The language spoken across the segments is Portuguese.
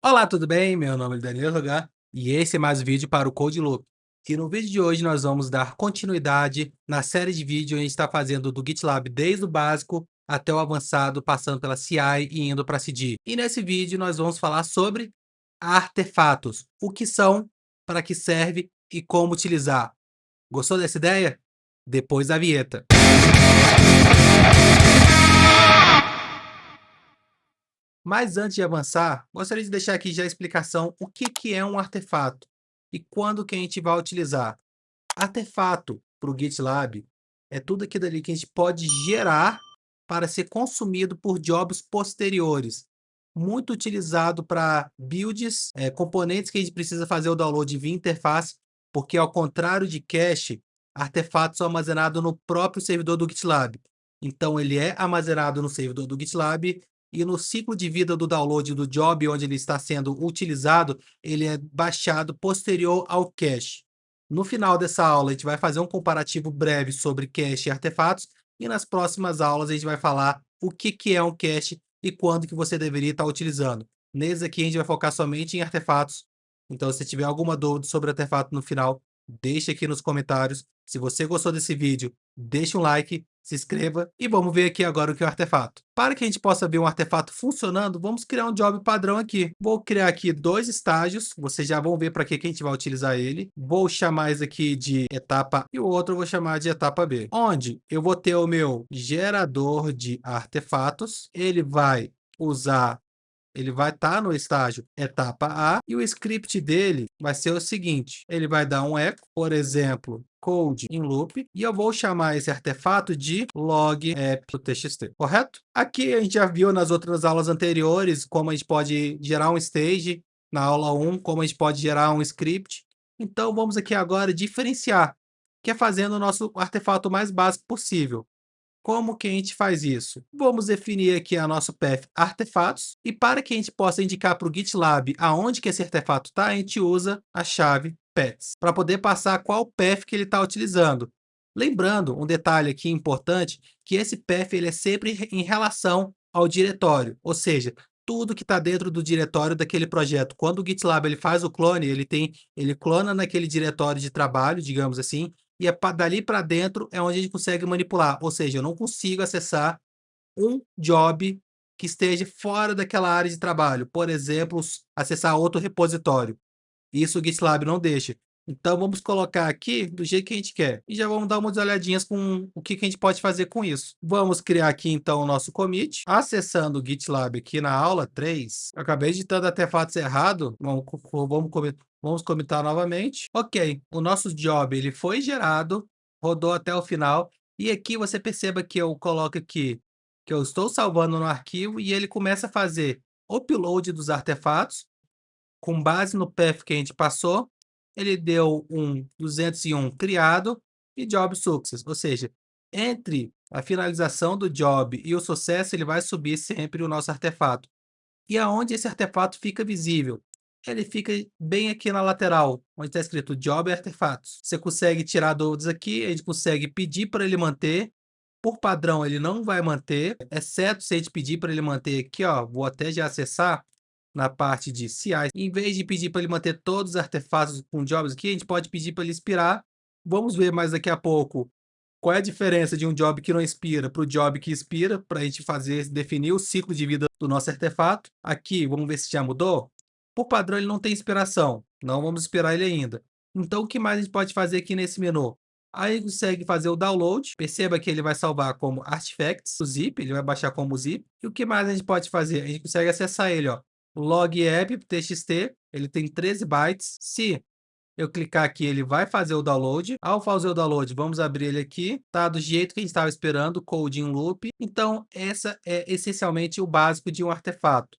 Olá, tudo bem? Meu nome é Danilo Rogan e esse é mais um vídeo para o Code Loop. E no vídeo de hoje nós vamos dar continuidade na série de vídeos que a gente está fazendo do GitLab desde o básico até o avançado, passando pela CI e indo para a CD. E nesse vídeo nós vamos falar sobre artefatos, o que são, para que serve e como utilizar. Gostou dessa ideia? Depois da vinheta. Mas antes de avançar, gostaria de deixar aqui já a explicação o que é um artefato e quando que a gente vai utilizar. Artefato para o GitLab é tudo aquilo ali que a gente pode gerar para ser consumido por jobs posteriores. Muito utilizado para builds, componentes que a gente precisa fazer o download via interface, porque ao contrário de cache, artefatos são armazenados no próprio servidor do GitLab. Então ele é armazenado no servidor do GitLab e no ciclo de vida do download do job onde ele está sendo utilizado, ele é baixado posterior ao cache. No final dessa aula, a gente vai fazer um comparativo breve sobre cache e artefatos, e nas próximas aulas a gente vai falar o que é um cache e quando que você deveria estar utilizando. Nesse aqui a gente vai focar somente em artefatos, então se tiver alguma dúvida sobre artefato no final, deixe aqui nos comentários. Se você gostou desse vídeo, deixe um like, se inscreva e vamos ver aqui agora o que é o artefato. Para que a gente possa ver um artefato funcionando, vamos criar um job padrão aqui. Vou criar aqui dois estágios, vocês já vão ver para que a gente vai utilizar ele. Vou chamar esse aqui de etapa e o outro eu vou chamar de etapa B, onde eu vou ter o meu gerador de artefatos. Ele vai estar no estágio etapa A e o script dele vai ser o seguinte: ele vai dar um echo, por exemplo, code in loop, e eu vou chamar esse artefato de log app.txt, correto? Aqui a gente já viu nas outras aulas anteriores como a gente pode gerar um stage, na aula 1, como a gente pode gerar um script. Então vamos aqui agora diferenciar, que é fazendo o nosso artefato mais básico possível. Como que a gente faz isso? Vamos definir aqui a nosso path artefatos e para que a gente possa indicar para o GitLab aonde que esse artefato está, a gente usa a chave paths para poder passar qual path que ele está utilizando. Lembrando, um detalhe aqui importante, que esse path ele é sempre em relação ao diretório, ou seja, tudo que está dentro do diretório daquele projeto. Quando o GitLab ele faz o clone, ele clona naquele diretório de trabalho, digamos assim, e dali para dentro é onde a gente consegue manipular. Ou seja, eu não consigo acessar um job que esteja fora daquela área de trabalho. Por exemplo, acessar outro repositório. Isso o GitLab não deixa. Então vamos colocar aqui do jeito que a gente quer. E já vamos dar umas olhadinhas com o que a gente pode fazer com isso. Vamos criar aqui então o nosso commit. Acessando o GitLab aqui na aula 3. Eu acabei digitando artefatos errado. Vamos comitar novamente. Ok, o nosso job ele foi gerado, rodou até o final. E aqui você perceba que eu coloco aqui que eu estou salvando no arquivo e ele começa a fazer upload dos artefatos com base no path que a gente passou, ele deu um 201 criado e job success, ou seja, entre a finalização do job e o sucesso, ele vai subir sempre o nosso artefato. E aonde esse artefato fica visível? Ele fica bem aqui na lateral, onde está escrito Job e Artefatos. Você consegue tirar dúvidas aqui, a gente consegue pedir para ele manter. Por padrão, ele não vai manter, exceto se a gente pedir para ele manter aqui, ó, vou até já acessar na parte de CI. Em vez de pedir para ele manter todos os artefatos com jobs aqui, a gente pode pedir para ele expirar. Vamos ver mais daqui a pouco qual é a diferença de um job que não expira para o job que expira, para a gente definir o ciclo de vida do nosso artefato. Aqui, vamos ver se já mudou. Por padrão, ele não tem expiração. Não vamos esperar ele ainda. Então, o que mais a gente pode fazer aqui nesse menu? Aí consegue fazer o download. Perceba que ele vai salvar como artifacts, o zip, ele vai baixar como zip. E o que mais a gente pode fazer? A gente consegue acessar ele, ó. Log app.txt, ele tem 13 bytes. Se eu clicar aqui, ele vai fazer o download. Ao fazer o download, vamos abrir ele aqui. Tá do jeito que a gente estava esperando, code in loop. Então, essa é essencialmente o básico de um artefato.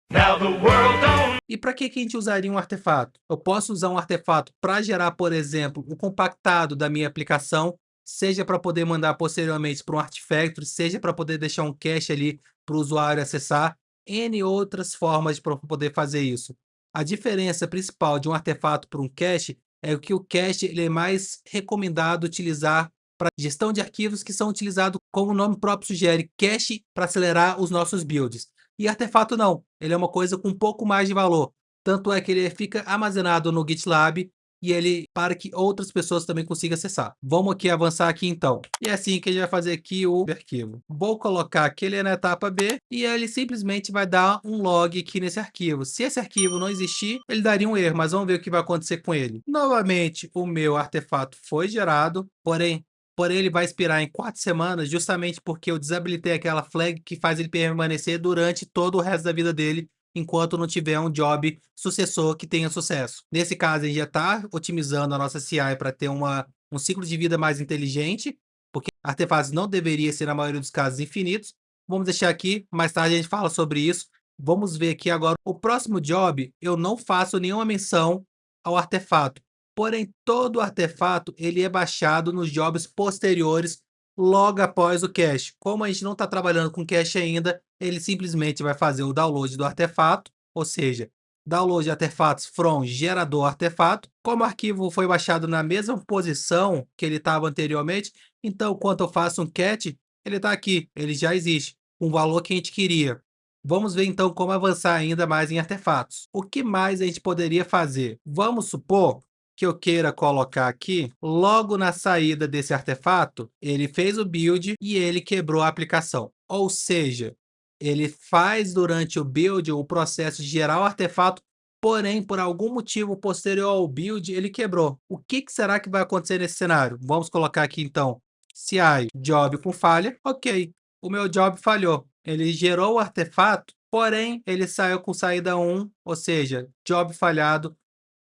E para que a gente usaria um artefato? Eu posso usar um artefato para gerar, por exemplo, o compactado da minha aplicação, seja para poder mandar posteriormente para um Artifactory, seja para poder deixar um cache ali para o usuário acessar, N outras formas para poder fazer isso. A diferença principal de um artefato para um cache é que o cache ele é mais recomendado utilizar para gestão de arquivos que são utilizados, como o nome próprio sugere, cache para acelerar os nossos builds. E artefato não, ele é uma coisa com um pouco mais de valor. Tanto é que ele fica armazenado no GitLab e ele para que outras pessoas também consigam acessar. Vamos aqui avançar aqui então. E é assim que a gente vai fazer aqui o arquivo. Vou colocar que ele é na etapa B e ele simplesmente vai dar um log aqui nesse arquivo. Se esse arquivo não existir, ele daria um erro, mas vamos ver o que vai acontecer com ele. Novamente, o meu artefato foi gerado, porém ele vai expirar em 4 semanas, justamente porque eu desabilitei aquela flag que faz ele permanecer durante todo o resto da vida dele, enquanto não tiver um job sucessor que tenha sucesso. Nesse caso, a gente já está otimizando a nossa CI para ter um ciclo de vida mais inteligente, porque artefatos não deveriam ser, na maioria dos casos, infinitos. Vamos deixar aqui, mais tarde a gente fala sobre isso. Vamos ver aqui agora. O próximo job, eu não faço nenhuma menção ao artefato. Porém, todo artefato ele é baixado nos jobs posteriores, logo após o cache. Como a gente não está trabalhando com cache ainda, ele simplesmente vai fazer o download do artefato, ou seja, download de artefatos from gerador artefato. Como o arquivo foi baixado na mesma posição que ele estava anteriormente, então quando eu faço um cat, ele está aqui, ele já existe, com o valor que a gente queria. Vamos ver então como avançar ainda mais em artefatos. O que mais a gente poderia fazer? Vamos supor que eu queira colocar aqui, logo na saída desse artefato, ele fez o build e ele quebrou a aplicação. Ou seja, ele faz durante o build o processo de gerar o artefato, porém, por algum motivo posterior ao build, ele quebrou. O que será que vai acontecer nesse cenário? Vamos colocar aqui então, CI job com falha. Ok, o meu job falhou. Ele gerou o artefato, porém, ele saiu com saída 1, ou seja, job falhado.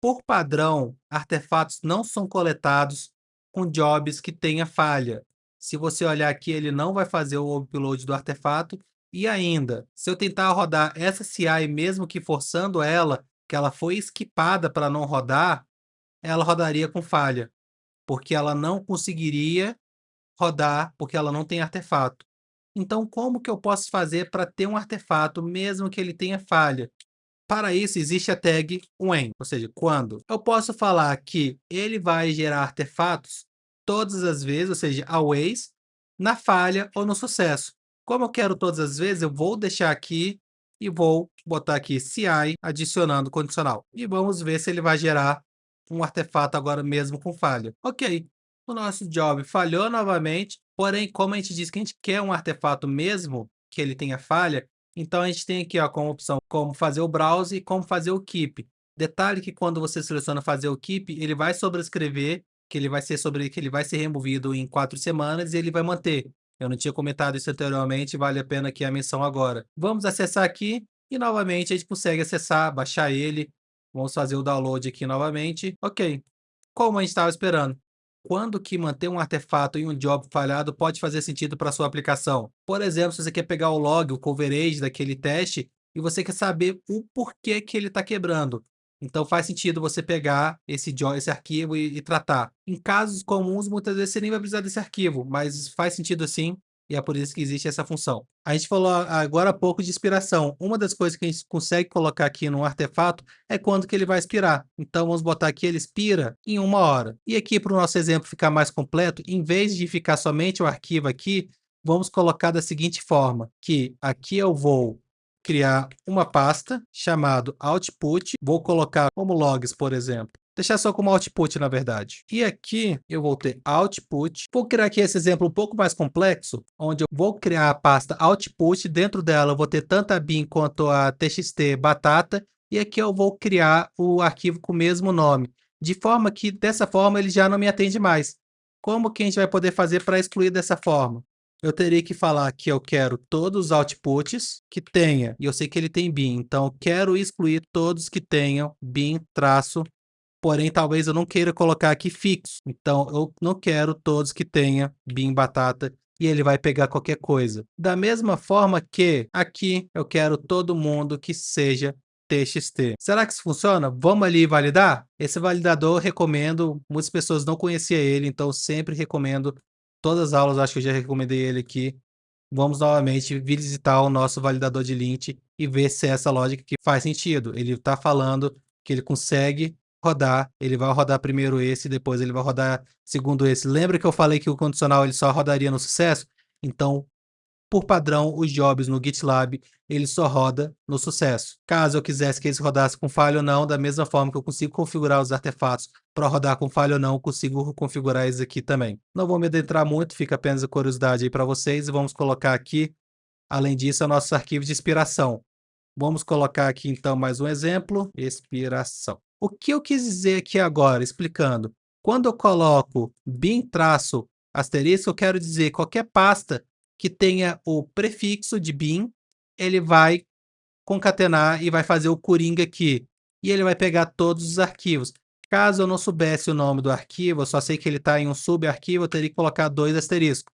Por padrão, artefatos não são coletados com jobs que tenha falha. Se você olhar aqui, ele não vai fazer o upload do artefato. E ainda, se eu tentar rodar essa CI, mesmo que forçando ela, que ela foi esquipada para não rodar, ela rodaria com falha, porque ela não conseguiria rodar, porque ela não tem artefato. Então, como que eu posso fazer para ter um artefato, mesmo que ele tenha falha? Para isso, existe a tag when, ou seja, quando. Eu posso falar que ele vai gerar artefatos todas as vezes, ou seja, always, na falha ou no sucesso. Como eu quero todas as vezes, eu vou deixar aqui e vou botar aqui CI adicionando condicional. E vamos ver se ele vai gerar um artefato agora mesmo com falha. Ok, o nosso job falhou novamente, porém, como a gente disse que a gente quer um artefato mesmo que ele tenha falha, então a gente tem aqui ó, como opção como fazer o browse e como fazer o keep. Detalhe que quando você seleciona fazer o keep, ele vai sobrescrever que ele vai ser removido em 4 semanas e ele vai manter. Eu não tinha comentado isso anteriormente, vale a pena aqui a menção agora. Vamos acessar aqui e novamente a gente consegue acessar, baixar ele. Vamos fazer o download aqui novamente. Ok, como a gente estava esperando. Quando que manter um artefato em um job falhado pode fazer sentido para sua aplicação? Por exemplo, se você quer pegar o log, o coverage daquele teste e você quer saber o porquê que ele está quebrando. Então faz sentido você pegar esse arquivo e tratar. Em casos comuns, muitas vezes você nem vai precisar desse arquivo, mas faz sentido sim, e é por isso que existe essa função. A gente falou agora há pouco de inspiração. Uma das coisas que a gente consegue colocar aqui no artefato é quando que ele vai expirar. Então vamos botar aqui, ele expira em 1 hora. E aqui para o nosso exemplo ficar mais completo, em vez de ficar somente o arquivo aqui, vamos colocar da seguinte forma, que aqui eu vou criar uma pasta chamado output, vou colocar como logs, por exemplo. Deixar só como output, na verdade. E aqui eu vou ter output. Vou criar aqui esse exemplo um pouco mais complexo, onde eu vou criar a pasta output. Dentro dela eu vou ter tanto a bin quanto a txt batata. E aqui eu vou criar o arquivo com o mesmo nome. De forma que, dessa forma, ele já não me atende mais. Como que a gente vai poder fazer para excluir dessa forma? Eu teria que falar que eu quero todos os outputs que tenha, e eu sei que ele tem bin, então eu quero excluir todos que tenham bin traço, porém talvez eu não queira colocar aqui fixo, então eu não quero todos que tenha bin batata e ele vai pegar qualquer coisa. Da mesma forma que aqui eu quero todo mundo que seja TXT. Será que isso funciona? Vamos ali validar? Esse validador eu recomendo, muitas pessoas não conheciam ele, então sempre recomendo. Todas as aulas acho que eu já recomendei ele aqui. Vamos novamente visitar o nosso validador de lint e ver se é essa lógica que faz sentido. Ele está falando que ele consegue rodar, ele vai rodar primeiro esse, depois ele vai rodar segundo esse. Lembra que eu falei que o condicional ele só rodaria no sucesso? Então, por padrão, os jobs no GitLab, ele só roda no sucesso. Caso eu quisesse que eles rodassem com falha ou não, da mesma forma que eu consigo configurar os artefatos para rodar com falha ou não, eu consigo configurar eles aqui também. Não vou me adentrar muito, fica apenas a curiosidade aí para vocês e vamos colocar aqui, além disso, é o nosso arquivo de inspiração. Vamos colocar aqui então mais um exemplo, expiração. O que eu quis dizer aqui agora, explicando, quando eu coloco bin traço asterisco, eu quero dizer qualquer pasta que tenha o prefixo de bin, ele vai concatenar e vai fazer o coringa aqui. E ele vai pegar todos os arquivos. Caso eu não soubesse o nome do arquivo, eu só sei que ele está em um subarquivo, eu teria que colocar 2 asteriscos.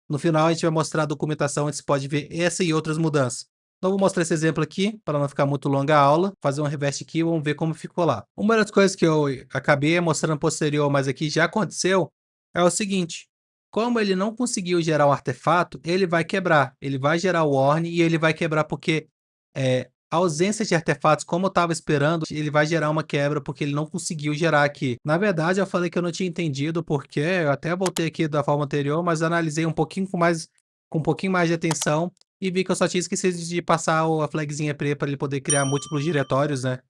No final, a gente vai mostrar a documentação, onde você pode ver essa e outras mudanças. Então, vou mostrar esse exemplo aqui, para não ficar muito longa a aula, fazer um reveste aqui, vamos ver como ficou lá. Uma das coisas que eu acabei mostrando posterior, mas aqui já aconteceu, é o seguinte: como ele não conseguiu gerar um artefato, ele vai quebrar, ele vai gerar o warning e ele vai quebrar porque a ausência de artefatos, como eu estava esperando, ele vai gerar uma quebra porque ele não conseguiu gerar aqui. Na verdade, eu falei que eu não tinha entendido porque eu até voltei aqui da forma anterior, mas analisei um pouquinho com um pouquinho mais de atenção e vi que eu só tinha esquecido de passar a flagzinha pre para ele poder criar múltiplos diretórios, né?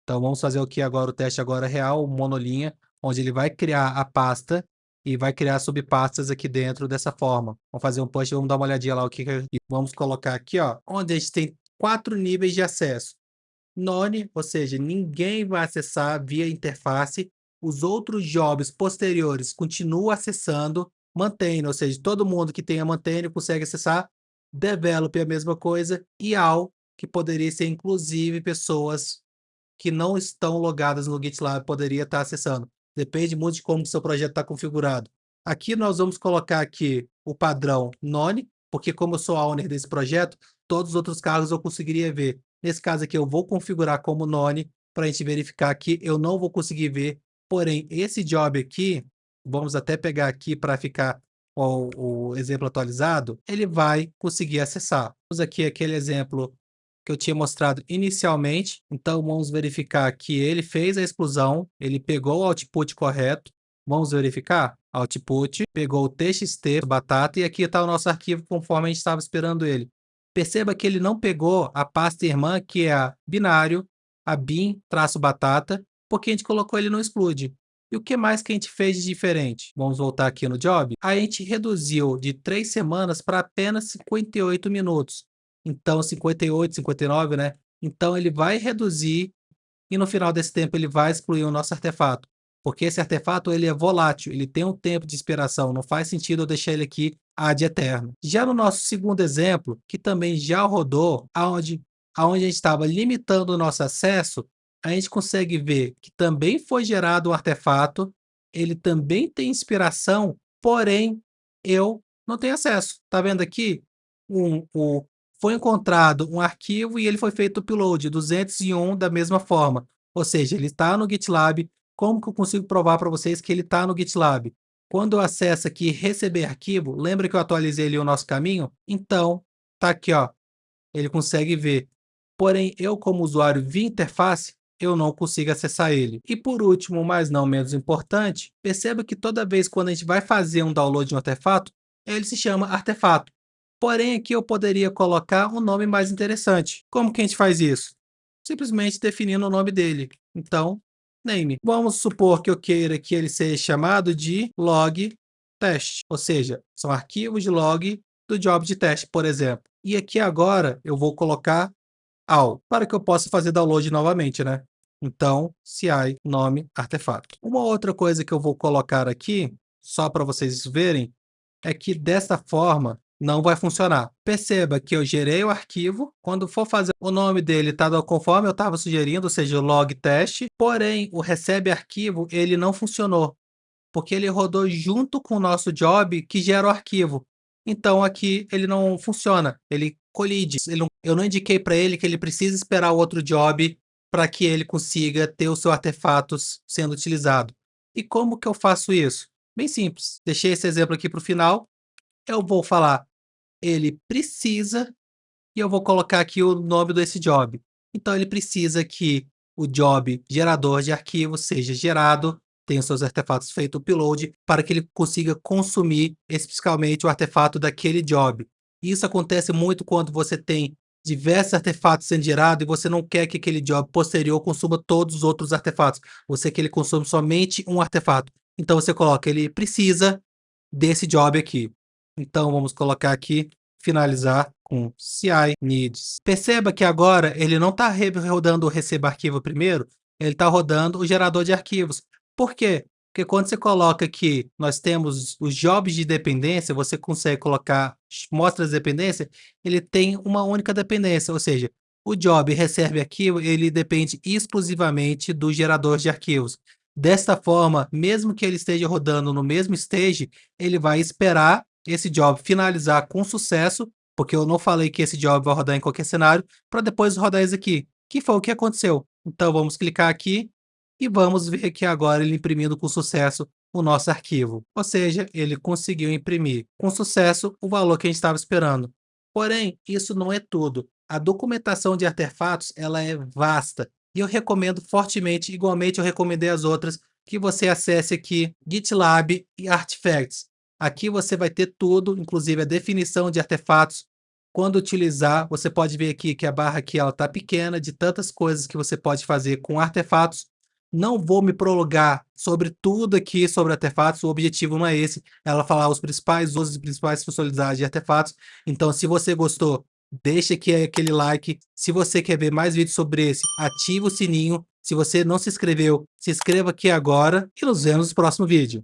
Então vamos fazer aqui agora o teste agora real, monolinha, onde ele vai criar a pasta e vai criar subpastas aqui dentro dessa forma. Vamos fazer um push, vamos dar uma olhadinha lá o que vamos colocar aqui, ó, onde a gente tem 4 níveis de acesso. None, ou seja, ninguém vai acessar via interface. Os outros jobs posteriores continuam acessando, mantém, ou seja, todo mundo que tenha mantém consegue acessar. Develop é a mesma coisa e all, que poderia ser inclusive pessoas que não estão logadas no GitLab poderia estar acessando. Depende muito de como o seu projeto está configurado. Aqui nós vamos colocar aqui o padrão None, porque como eu sou a owner desse projeto, todos os outros cargos eu conseguiria ver. Nesse caso aqui eu vou configurar como None para a gente verificar que eu não vou conseguir ver. Porém, esse job aqui, vamos até pegar aqui para ficar o exemplo atualizado, ele vai conseguir acessar. Vamos aqui aquele exemplo que eu tinha mostrado inicialmente. Então, vamos verificar que ele fez a exclusão, ele pegou o output correto. Vamos verificar? Output, pegou o txt, batata, e aqui está o nosso arquivo conforme a gente estava esperando ele. Perceba que ele não pegou a pasta irmã, que é a binário, a bin-batata, porque a gente colocou ele no exclude. E o que mais que a gente fez de diferente? Vamos voltar aqui no job. A gente reduziu de 3 semanas para apenas 58 minutos. Então 58, 59, né? Então ele vai reduzir e no final desse tempo ele vai excluir o nosso artefato. Porque esse artefato ele é volátil, ele tem um tempo de expiração, não faz sentido eu deixar ele aqui ad eterno. Já no nosso segundo exemplo, que também já rodou, aonde a gente estava limitando o nosso acesso, a gente consegue ver que também foi gerado um artefato, ele também tem inspiração, porém eu não tenho acesso. Tá vendo aqui? Foi encontrado um arquivo e ele foi feito o upload 201 da mesma forma. Ou seja, ele está no GitLab. Como que eu consigo provar para vocês que ele está no GitLab? Quando eu acesso aqui receber arquivo, lembra que eu atualizei ali o nosso caminho? Então, tá aqui, ó. Ele consegue ver. Porém, eu como usuário via interface, eu não consigo acessar ele. E por último, mas não menos importante, perceba que toda vez quando a gente vai fazer um download de um artefato, ele se chama artefato. Porém, aqui eu poderia colocar um nome mais interessante. Como que a gente faz isso? Simplesmente definindo o nome dele. Então, name. Vamos supor que eu queira que ele seja chamado de log test, ou seja, são arquivos de log do job de teste, por exemplo. E aqui agora eu vou colocar all, para que eu possa fazer download novamente, né? Então, ci nome artefato. Uma outra coisa que eu vou colocar aqui, só para vocês verem, é que desta forma não vai funcionar. Perceba que eu gerei o arquivo, quando for fazer o nome dele está conforme eu estava sugerindo, ou seja, o log teste, porém o recebe arquivo ele não funcionou, porque ele rodou junto com o nosso job que gera o arquivo. Então aqui ele não funciona, ele colide. Eu não indiquei para ele que ele precisa esperar o outro job para que ele consiga ter o seu artefato sendo utilizado. E como que eu faço isso? Bem simples. Deixei esse exemplo aqui para o final. Eu vou falar, ele precisa, e eu vou colocar aqui o nome desse job. Então ele precisa que o job gerador de arquivo seja gerado, tenha os seus artefatos feito o upload, para que ele consiga consumir especificamente o artefato daquele job. Isso acontece muito quando você tem diversos artefatos sendo gerados e você não quer que aquele job posterior consuma todos os outros artefatos. Você quer que ele consuma somente um artefato. Então você coloca, ele precisa desse job aqui. Então vamos colocar aqui, finalizar com CI needs. Perceba que agora ele não está rodando o receba arquivo primeiro, ele está rodando o gerador de arquivos. Por quê? Porque quando você coloca aqui, nós temos os jobs de dependência, você consegue colocar mostra as dependências, ele tem uma única dependência, ou seja, o job recebe arquivo, ele depende exclusivamente do gerador de arquivos. Desta forma, mesmo que ele esteja rodando no mesmo stage, ele vai esperar esse job finalizar com sucesso, porque eu não falei que esse job vai rodar em qualquer cenário, para depois rodar esse aqui, que foi o que aconteceu. Então vamos clicar aqui e vamos ver aqui agora ele imprimindo com sucesso o nosso arquivo. Ou seja, ele conseguiu imprimir com sucesso o valor que a gente estava esperando. Porém, isso não é tudo. A documentação de artefatos ela é vasta e eu recomendo fortemente, igualmente eu recomendei as outras, que você acesse aqui GitLab e Artifacts. Aqui você vai ter tudo, inclusive a definição de artefatos. Quando utilizar, você pode ver aqui que a barra aqui ela está pequena, de tantas coisas que você pode fazer com artefatos. Não vou me prolongar sobre tudo aqui sobre artefatos, o objetivo não é esse, ela falar os principais usos e principais funcionalidades de artefatos. Então, se você gostou, deixa aqui aquele like. Se você quer ver mais vídeos sobre esse, ativa o sininho. Se você não se inscreveu, se inscreva aqui agora e nos vemos no próximo vídeo.